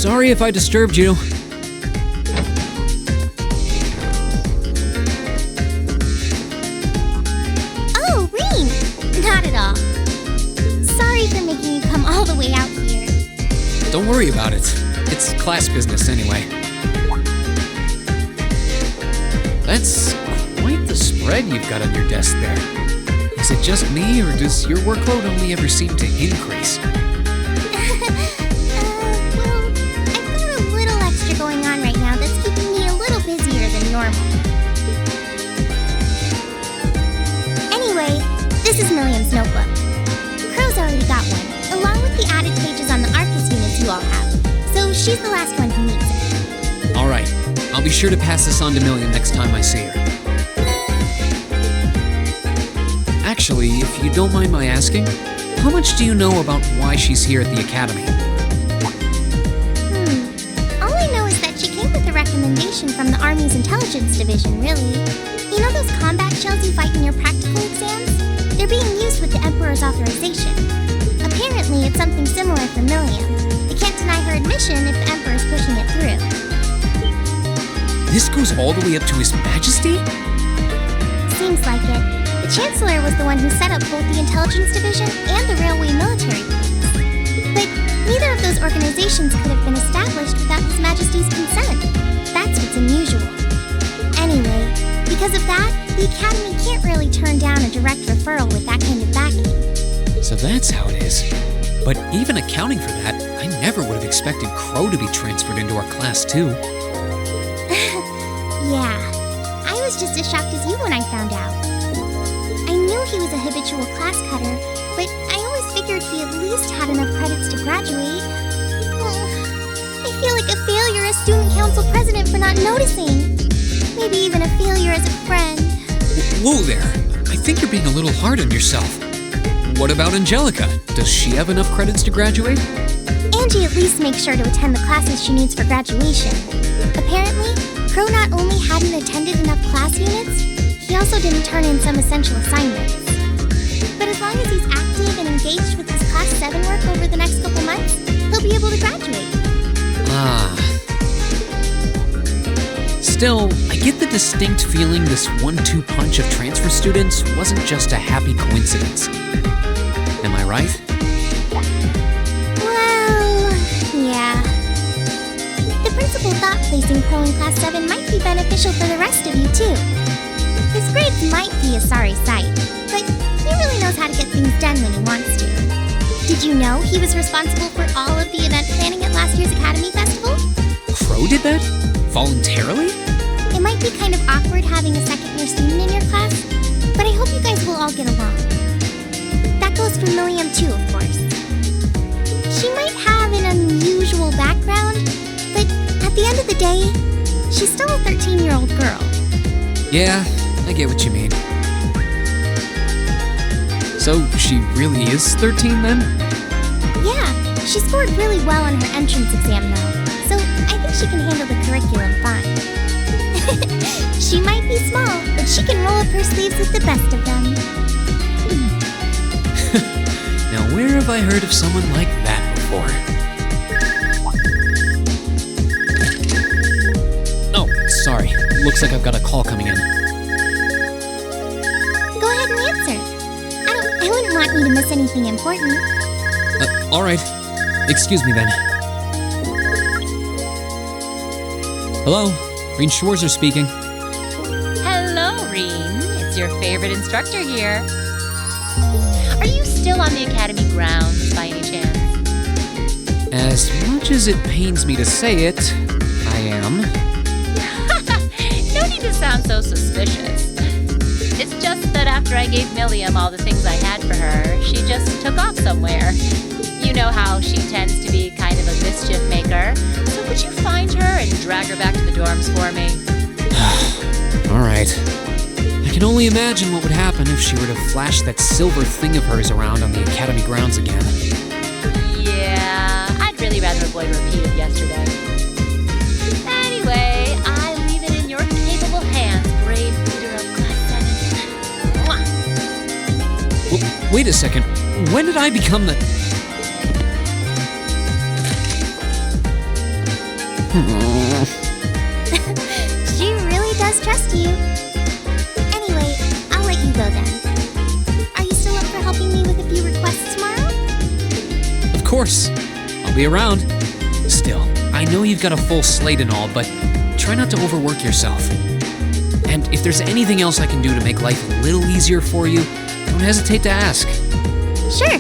Sorry if I disturbed you. Oh, Rean! Not at all. Sorry for making you come all the way out here. Don't worry about it. It's class business anyway. That's quite the spread you've got on your desk there. Is it just me, or does your workload only ever seem to increase? Well, I've got a little extra going on right now that's keeping me a little busier than normal. Anyway, this is Millium's notebook. Crow's already got one, along with the added pages on the Arcus units you all have, so she's the last one who needs it. Alright, I'll be sure to pass this on to Millium next time I see her. Actually, if you don't mind my asking, how much do you know about why she's here at the Academy? All I know is that she came with a recommendation from the Army's Intelligence Division, really. You know those combat shells you fight in your practical exams? They're being used with the Emperor's authorization. Apparently, it's something similar for Millium. They can't deny her admission if the Emperor's pushing it through. This goes all the way up to His Majesty? Seems like it. The Chancellor was the one who set up both the Intelligence Division and the Railway Military Police. But neither of those organizations could have been established without His Majesty's consent. That's what's unusual. Anyway, because of that, the Academy can't really turn down a direct referral with that kind of backing. So that's how it is. But even accounting for that, I never would have expected Crow to be transferred into our class too. Yeah, I was just as shocked as you when I found out. I knew he was a habitual class cutter, but I always figured he at least had enough credits to graduate. I feel like a failure as student council president for not noticing. Maybe even a failure as a friend. Whoa there! I think you're being a little hard on yourself. What about Angelica? Does she have enough credits to graduate? Angie at least makes sure to attend the classes she needs for graduation. Apparently, Crow not only hadn't attended enough class units, he also didn't turn in some essential assignments. But as long as he's active and engaged with his Class 7 work over the next couple months, he'll be able to graduate. Still, I get the distinct feeling this 1-2 punch of transfer students wasn't just a happy coincidence. Am I right? Well, yeah. The principal thought placing Crow in Class 7 might be beneficial for the rest of you, too. His grades might be a sorry sight, but he really knows how to get things done when he wants to. Did you know he was responsible for all of the event planning at last year's Academy Festival? Crow did that? Voluntarily? It might be kind of awkward having a second-year student in your class, but I hope you guys will all get along. That goes for Millium too, of course. She might have an unusual background, but at the end of the day, she's still a 13-year-old girl. Yeah, I get what you mean. So, she really is 13 then? Yeah, she scored really well on her entrance exam though, so I think she can handle the curriculum fine. She might be small, but she can roll up her sleeves with the best of them. Now where have I heard of someone like that before? Oh, sorry. Looks like I've got a call coming in. Go ahead and answer. I wouldn't want you to miss anything important. Alright. Excuse me then. Hello? Rean Schwarzer speaking. Hello, Rean. It's your favorite instructor here. Are you still on the Academy grounds by any chance? As much as it pains me to say it, I am. No need to sound so suspicious. It's just that after I gave Millium all the things I had for her, she just took off somewhere. You know how she tends to be kind of a mischief maker, so could you find her and drag her back to the dorms for me? Alright. I can only imagine what would happen if she were to flash that silver thing of hers around on the Academy grounds again. Yeah, I'd really rather avoid a repeat of yesterday. Anyway, I leave it in your capable hands, brave leader of Class 7. Well, wait a second. When did I become the... She really does trust you. Anyway, I'll let you go then. Are you still up for helping me with a few requests tomorrow? Of course. I'll be around. Still, I know you've got a full slate and all, but try not to overwork yourself. And if there's anything else I can do to make life a little easier for you, don't hesitate to ask. Sure.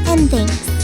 And thanks.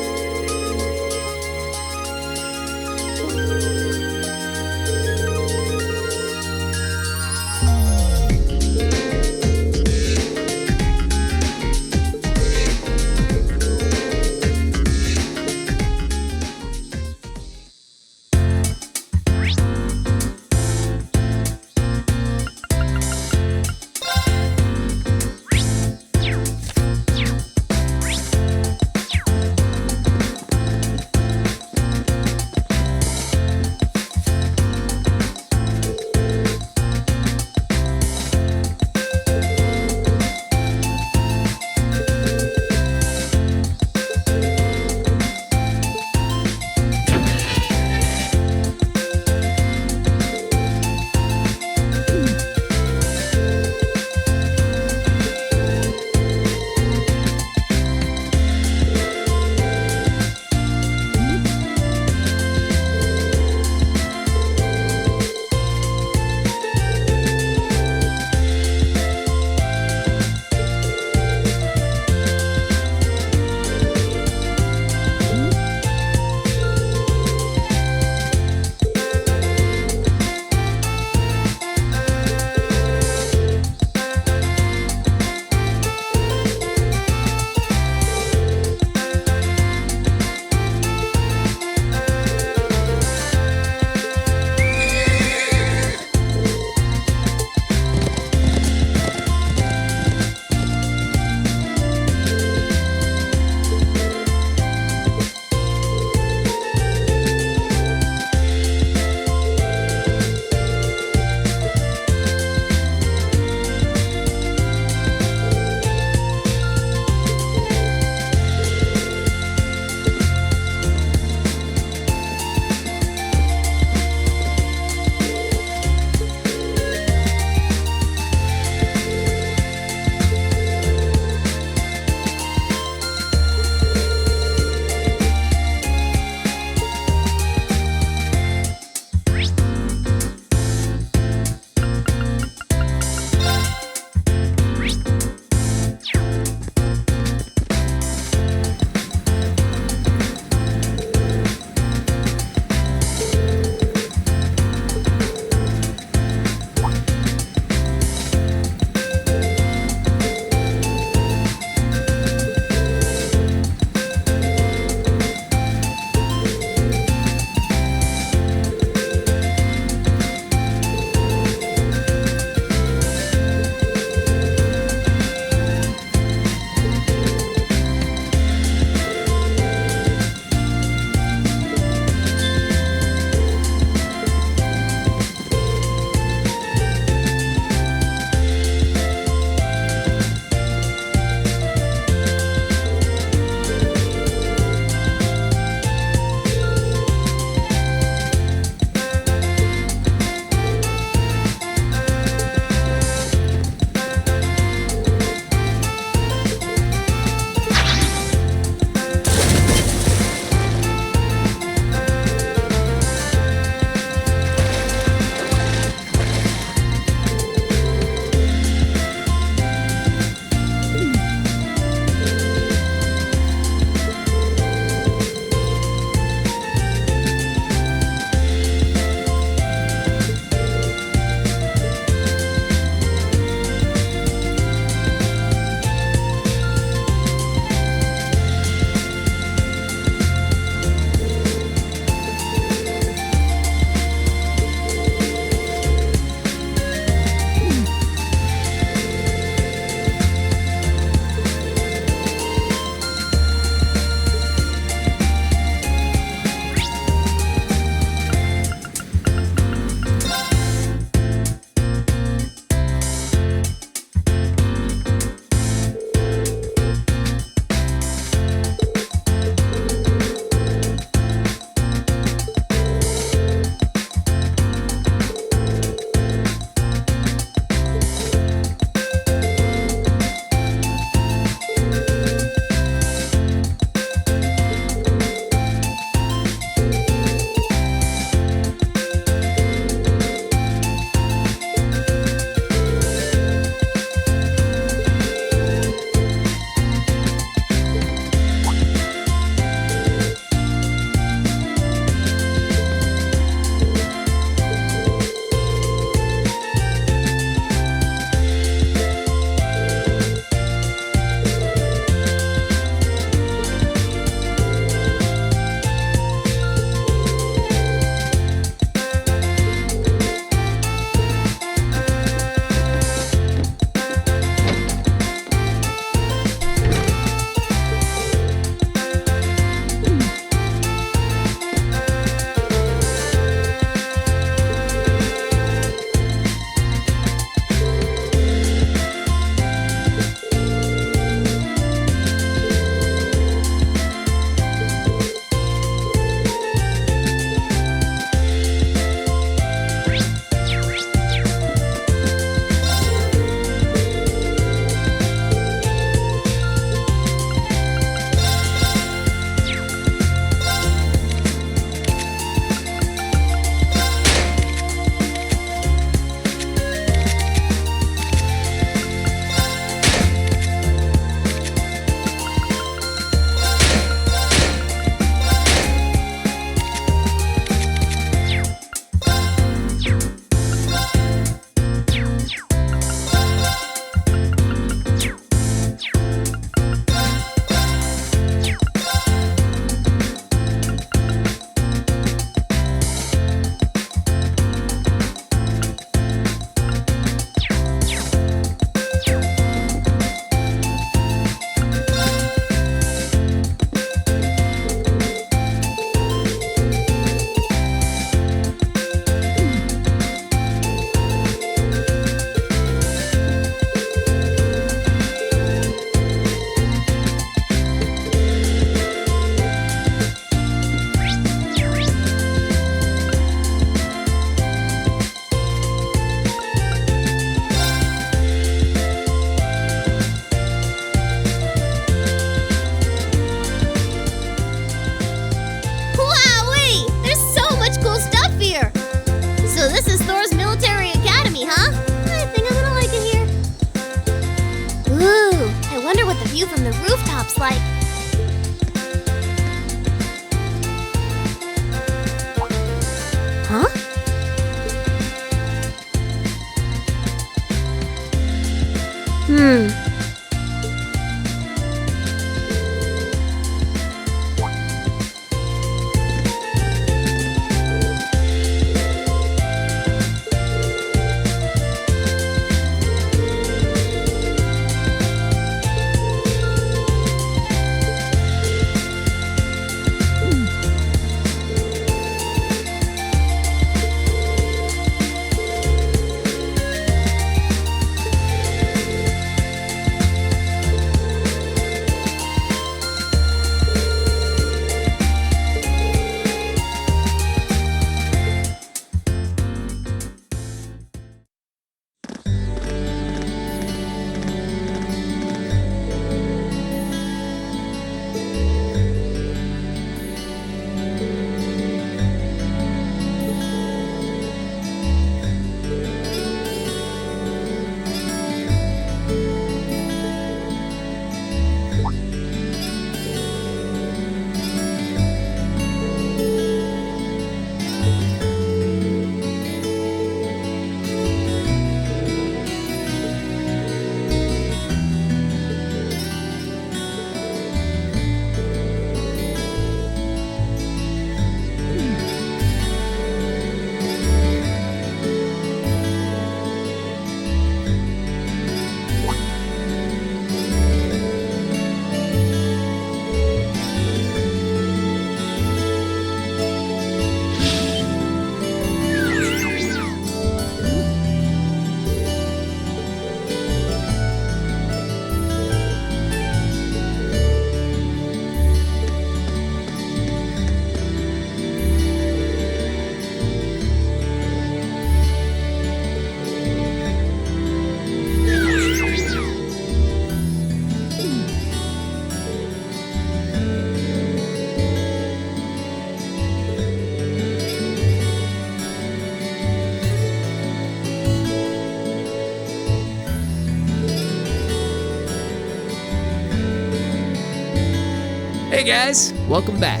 Hey guys, welcome back.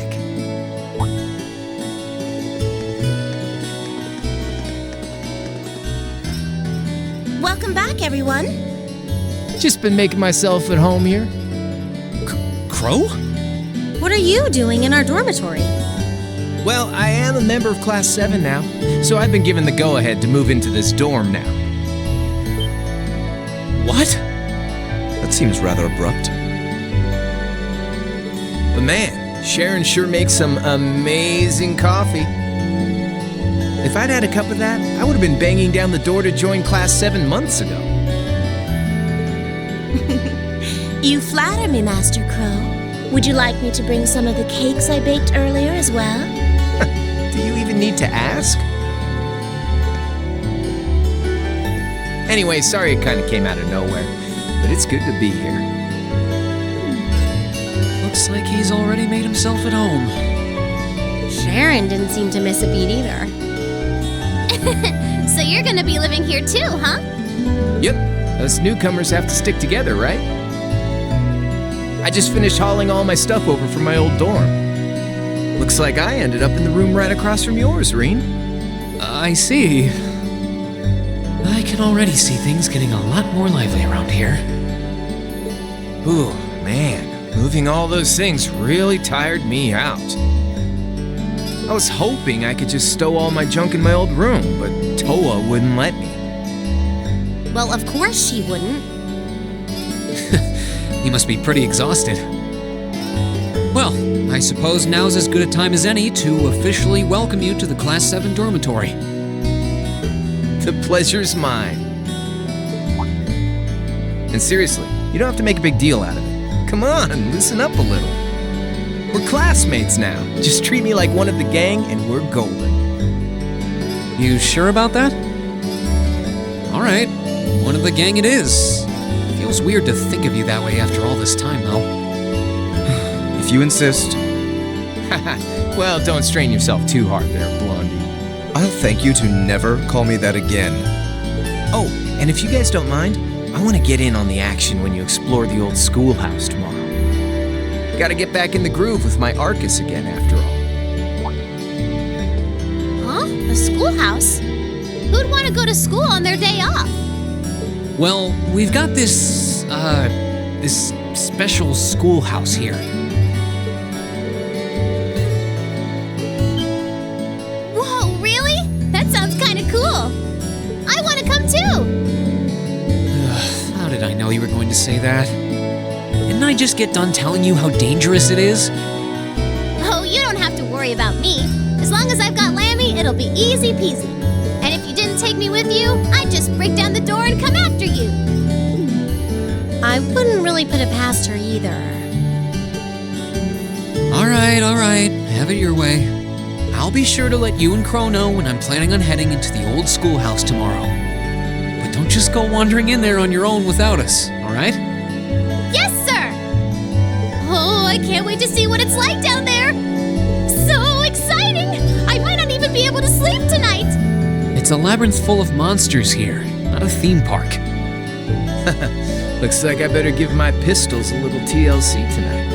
Welcome back, everyone. Just been making myself at home here. Crow? What are you doing in our dormitory? Well, I am a member of Class 7 now, so I've been given the go-ahead to move into this dorm now. What? That seems rather abrupt. But man, Sharon sure makes some amazing coffee. If I'd had a cup of that, I would have been banging down the door to join Class 7 months ago. You flatter me, Master Crow. Would you like me to bring some of the cakes I baked earlier as well? Do you even need to ask? Anyway, sorry it kind of came out of nowhere, but it's good to be here. Looks like he's already made himself at home. Sharon didn't seem to miss a beat either. So you're gonna be living here too, huh? Yep, us newcomers have to stick together, right? I just finished hauling all my stuff over from my old dorm. Looks like I ended up in the room right across from yours, Rean. I see. I can already see things getting a lot more lively around here. Ooh, man, moving all those things really tired me out. I was hoping I could just stow all my junk in my old room, but Towa wouldn't let me. Well, of course she wouldn't. He must be pretty exhausted. Well, I suppose now's as good a time as any to officially welcome you to the Class 7 dormitory. The pleasure's mine. And seriously, you don't have to make a big deal out of it. Come on, loosen up a little. We're classmates now. Just treat me like one of the gang and we're golden. You sure about that? Alright, one of the gang it is. Feels weird to think of you that way after all this time, though. If you insist. Well, don't strain yourself too hard there, Blondie. I'll thank you to never call me that again. Oh, and if you guys don't mind, I want to get in on the action when you explore the old schoolhouse tomorrow. Gotta get back in the groove with my Arcus again, after all. Huh? The schoolhouse? Who'd want to go to school on their day off? Well, we've got this special schoolhouse here. Whoa, really? That sounds kind of cool. I want to come too. How did I know you were going to say that? Didn't I just get done telling you how dangerous it is? Oh, you don't have to worry about me. As long as I've got Lammy, it'll be easy peasy. And if you didn't take me with you, I'd just break down the door and come after you. I wouldn't really put it past her either. All right. Have it your way. I'll be sure to let you and Crow know when I'm planning on heading into the old schoolhouse tomorrow. But don't just go wandering in there on your own without us, all right? Yes, sir! Oh, I can't wait to see what it's like down there. So exciting! I might not even be able to sleep tonight. It's a labyrinth full of monsters here, not a theme park. Looks like I better give my pistols a little TLC tonight.